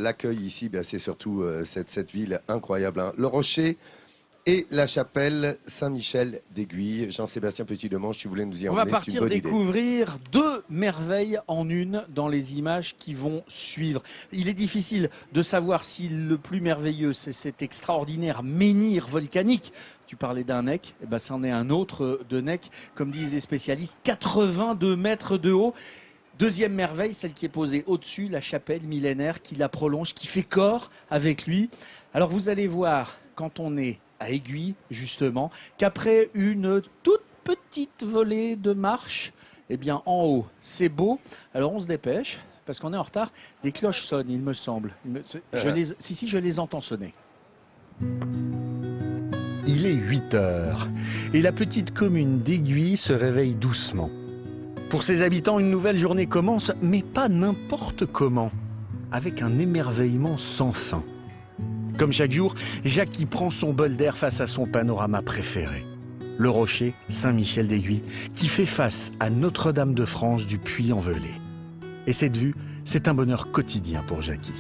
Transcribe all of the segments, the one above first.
l'accueil ici, c'est surtout cette ville incroyable, hein. Le Rocher et la chapelle Saint-Michel d'Aiguille. Jean-Sébastien Petit-Demange, tu voulais nous y emmener. On va partir découvrir deux merveilles en une dans les images qui vont suivre. Il est difficile de savoir si le plus merveilleux, c'est cet extraordinaire menhir volcanique. Tu parlais d'un nec, c'en est un autre de nec, comme disent les spécialistes, 82 mètres de haut. Deuxième merveille, celle qui est posée au-dessus, la chapelle millénaire qui la prolonge, qui fait corps avec lui. Alors vous allez voir, quand on est à Aiguille, justement, qu'après une toute petite volée de marche, en haut, c'est beau. Alors on se dépêche, parce qu'on est en retard. Les cloches sonnent, il me semble. Je les entends sonner. Il est 8 heures et la petite commune d'Aiguille se réveille doucement. Pour ses habitants, une nouvelle journée commence, mais pas n'importe comment, avec un émerveillement sans fin. Comme chaque jour, Jackie prend son bol d'air face à son panorama préféré. Le Rocher Saint-Michel d'Aiguille, qui fait face à Notre-Dame de France du Puy-en-Velay. Et cette vue, c'est un bonheur quotidien pour Jackie.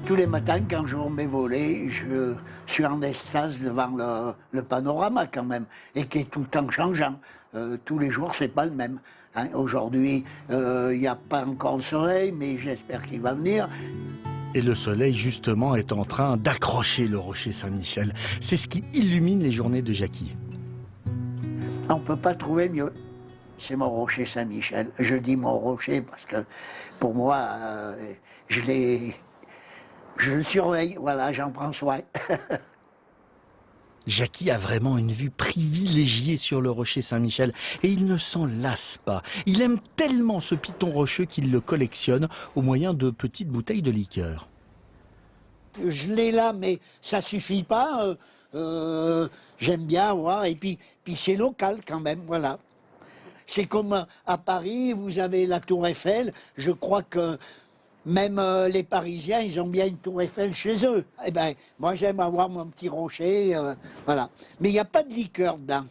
Tous les matins, quand je remets voler, je suis en extase devant le panorama quand même, et qui est tout le temps changeant. Tous les jours, c'est pas le même. Hein. Aujourd'hui, il n'y a pas encore le soleil, mais j'espère qu'il va venir. Et le soleil, justement, est en train d'accrocher le Rocher Saint-Michel. C'est ce qui illumine les journées de Jackie. On ne peut pas trouver mieux. C'est mon Rocher Saint-Michel. Je dis mon Rocher parce que, pour moi, je le surveille. Voilà, j'en prends soin. Jackie a vraiment une vue privilégiée sur le Rocher Saint-Michel et il ne s'en lasse pas. Il aime tellement ce piton rocheux qu'il le collectionne au moyen de petites bouteilles de liqueur. Je l'ai là, mais ça suffit pas. J'aime bien voir, et puis c'est local quand même, voilà. C'est comme à Paris, vous avez la Tour Eiffel. Je crois que même les Parisiens, ils ont bien une Tour Eiffel chez eux. Eh ben, moi, j'aime avoir mon petit rocher, voilà. Mais il n'y a pas de liqueur dedans.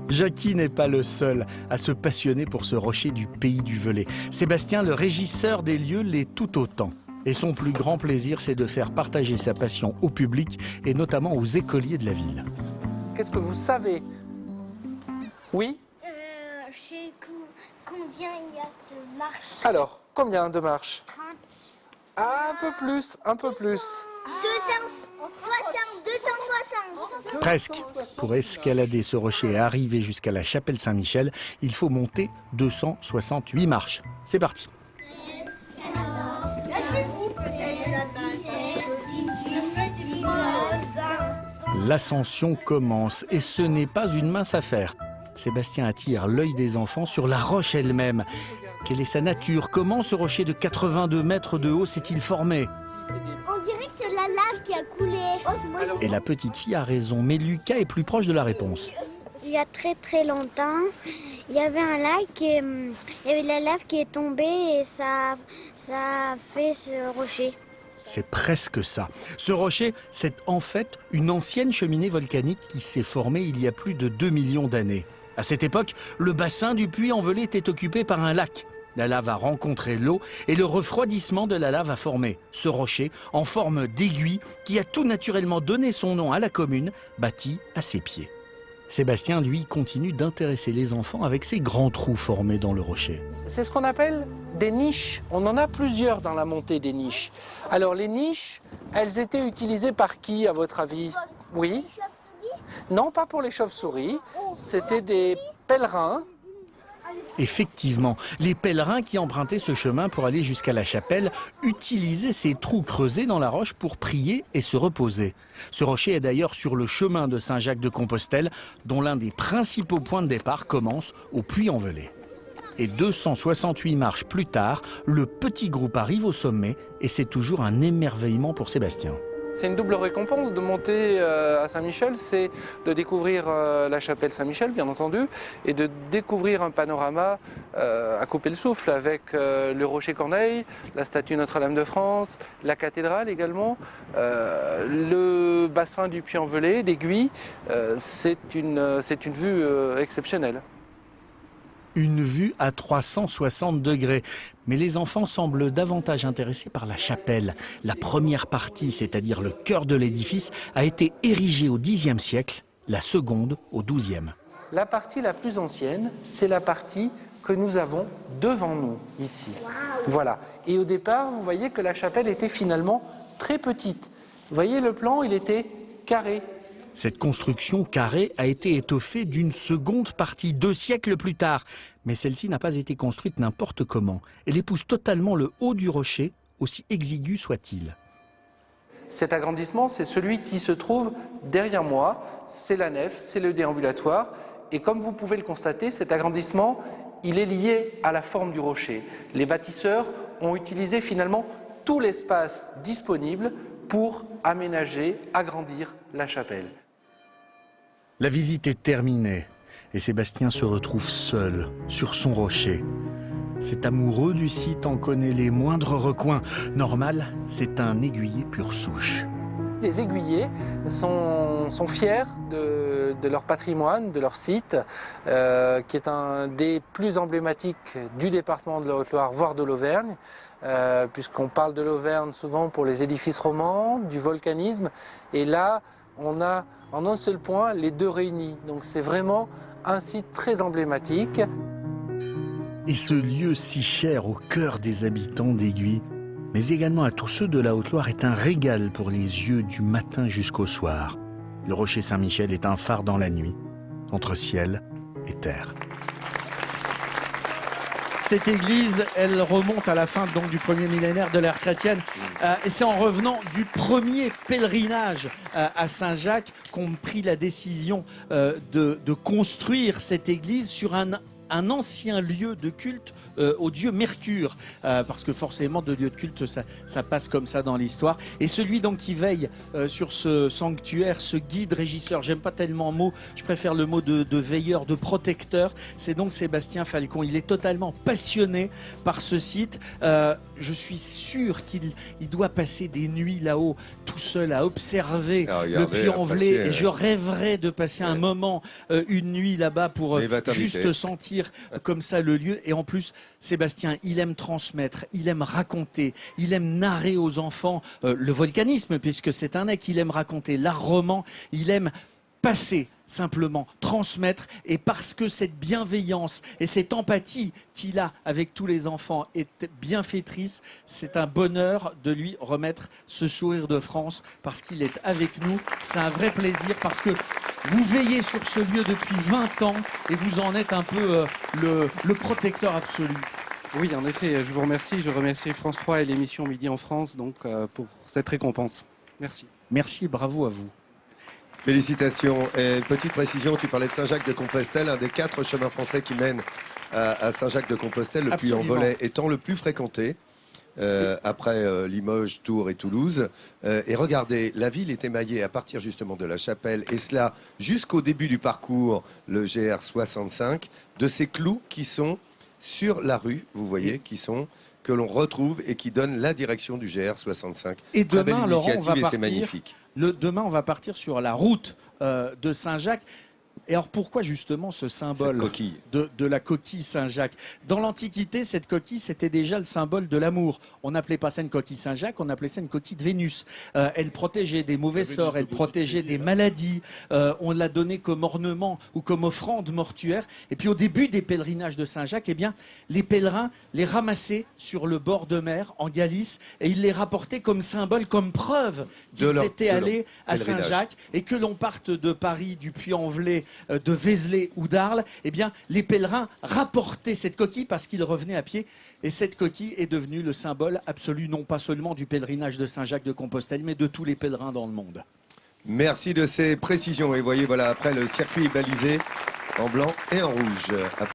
Jackie n'est pas le seul à se passionner pour ce rocher du pays du Velay. Sébastien, le régisseur des lieux, l'est tout autant. Et son plus grand plaisir, c'est de faire partager sa passion au public et notamment aux écoliers de la ville. Qu'est-ce que vous savez? Oui? Je sais combien il y a de marches. Alors, combien de marches? 30. Ah, un peu plus, un peu plus. 260. Presque. Pour escalader ce rocher et arriver jusqu'à la chapelle Saint-Michel, il faut monter 268 marches. C'est parti. L'ascension commence et ce n'est pas une mince affaire. Sébastien attire l'œil des enfants sur la roche elle-même. Quelle est sa nature? Comment ce rocher de 82 mètres de haut s'est-il formé? On dirait que c'est la lave qui a coulé. Et la petite fille a raison, mais Lucas est plus proche de la réponse. Il y a très très longtemps, il y avait un lac et il y avait de la lave qui est tombée et ça a fait ce rocher. C'est presque ça. Ce rocher, c'est en fait une ancienne cheminée volcanique qui s'est formée il y a plus de 2 millions d'années. À cette époque, le bassin du Puy-en-Velay était occupé par un lac. La lave a rencontré l'eau et le refroidissement de la lave a formé ce rocher en forme d'aiguille qui a tout naturellement donné son nom à la commune, bâtie à ses pieds. Sébastien, lui, continue d'intéresser les enfants avec ces grands trous formés dans le rocher. C'est ce qu'on appelle des niches. On en a plusieurs dans la montée des niches. Alors les niches, elles étaient utilisées par qui, à votre avis? Oui? Non, pas pour les chauves-souris. C'était des pèlerins. Effectivement, les pèlerins qui empruntaient ce chemin pour aller jusqu'à la chapelle utilisaient ces trous creusés dans la roche pour prier et se reposer. Ce rocher est d'ailleurs sur le chemin de Saint-Jacques-de-Compostelle, dont l'un des principaux points de départ commence au Puy-en-Velay. Et 268 marches plus tard, le petit groupe arrive au sommet et c'est toujours un émerveillement pour Sébastien. C'est une double récompense de monter à Saint-Michel, c'est de découvrir la chapelle Saint-Michel, bien entendu, et de découvrir un panorama à couper le souffle avec le Rocher Corneille, la statue Notre-Dame de France, la cathédrale également, le bassin du Puy-en-Velay, d'Aiguille. C'est une vue exceptionnelle. une vue à 360 degrés. Mais les enfants semblent davantage intéressés par la chapelle. La première partie, c'est-à-dire le cœur de l'édifice, a été érigée au Xe siècle, la seconde au XIIe. La partie la plus ancienne, c'est la partie que nous avons devant nous, ici. Voilà. Et au départ, vous voyez que la chapelle était finalement très petite. Vous voyez le plan, il était carré. Cette construction carrée a été étoffée d'une seconde partie 2 siècles plus tard. Mais celle-ci n'a pas été construite n'importe comment. Elle épouse totalement le haut du rocher, aussi exigu soit-il. Cet agrandissement, c'est celui qui se trouve derrière moi. C'est la nef, c'est le déambulatoire. Et comme vous pouvez le constater, cet agrandissement, il est lié à la forme du rocher. Les bâtisseurs ont utilisé finalement tout l'espace disponible pour aménager, agrandir la chapelle. La visite est terminée et Sébastien se retrouve seul sur son rocher. Cet amoureux du site en connaît les moindres recoins. Normal, c'est un aiguillé pure souche. Les aiguillés sont fiers de leur patrimoine, de leur site, qui est un des plus emblématiques du département de la Haute-Loire, voire de l'Auvergne, puisqu'on parle de l'Auvergne souvent pour les édifices romans, du volcanisme, et là, on a en un seul point les deux réunis. Donc c'est vraiment un site très emblématique. Et ce lieu si cher au cœur des habitants d'Aiguille, mais également à tous ceux de la Haute-Loire, est un régal pour les yeux du matin jusqu'au soir. Le rocher Saint-Michel est un phare dans la nuit, entre ciel et terre. Cette église, elle remonte à la fin donc, du premier millénaire de l'ère chrétienne. Et c'est en revenant du premier pèlerinage à Saint-Jacques qu'ont pris la décision de construire cette église sur un ancien lieu de culte au dieu Mercure, parce que forcément de lieu de culte ça passe comme ça dans l'histoire. Et celui donc qui veille sur ce sanctuaire, ce guide régisseur, j'aime pas tellement le mot, je préfère le mot de veilleur, de protecteur, c'est donc Sébastien Falcon. Il est totalement passionné par ce site. Je suis sûr qu'il doit passer des nuits là-haut tout seul à observer le Puy-en-Velay, et je rêverais de passer un moment, une nuit là-bas pour juste sentir comme ça le lieu. Et en plus, Sébastien, il aime transmettre, il aime raconter, il aime narrer aux enfants le volcanisme, puisque c'est un mec, il aime raconter l'art roman, il aime passer, simplement transmettre, et parce que cette bienveillance et cette empathie qu'il a avec tous les enfants est bienfaitrice, c'est un bonheur de lui remettre ce sourire de France parce qu'il est avec nous. C'est un vrai plaisir parce que vous veillez sur ce lieu depuis 20 ans et vous en êtes un peu le protecteur absolu. Oui, en effet, je vous remercie. Je remercie France 3 et l'émission Midi en France donc, pour cette récompense. Merci. Merci, bravo à vous. Félicitations. Et petite précision, tu parlais de Saint-Jacques-de-Compostelle, un des 4 chemins français qui mènent à Saint-Jacques-de-Compostelle, le Puy-en-Velay étant le plus fréquenté, après Limoges, Tours et Toulouse. Et regardez, la ville est émaillée à partir justement de la chapelle, et cela jusqu'au début du parcours, le GR 65, de ces clous qui sont sur la rue, vous voyez, que l'on retrouve et qui donnent la direction du GR 65. Et demain, Laurent, on va et c'est partir. magnifique. Demain, on va partir sur la route de Saint-Jacques. Et alors pourquoi justement ce symbole de la coquille Saint-Jacques? Dans l'Antiquité, cette coquille, c'était déjà le symbole de l'amour. On n'appelait pas ça une coquille Saint-Jacques, on appelait ça une coquille de Vénus. Elle protégeait des mauvais sorts, elle protégeait des maladies. On l'a donnée comme ornement ou comme offrande mortuaire. Et puis au début des pèlerinages de Saint-Jacques, eh bien, les pèlerins les ramassaient sur le bord de mer en Galice et ils les rapportaient comme symbole, comme preuve qu'ils étaient allés à Saint-Jacques. Et que l'on parte de Paris, du Puy-en-Velay, de Vézelay ou d'Arles, eh bien, les pèlerins rapportaient cette coquille parce qu'ils revenaient à pied. Et cette coquille est devenue le symbole absolu, non pas seulement du pèlerinage de Saint-Jacques-de-Compostelle, mais de tous les pèlerins dans le monde. Merci de ces précisions. Et voyez, voilà, après le circuit est balisé en blanc et en rouge.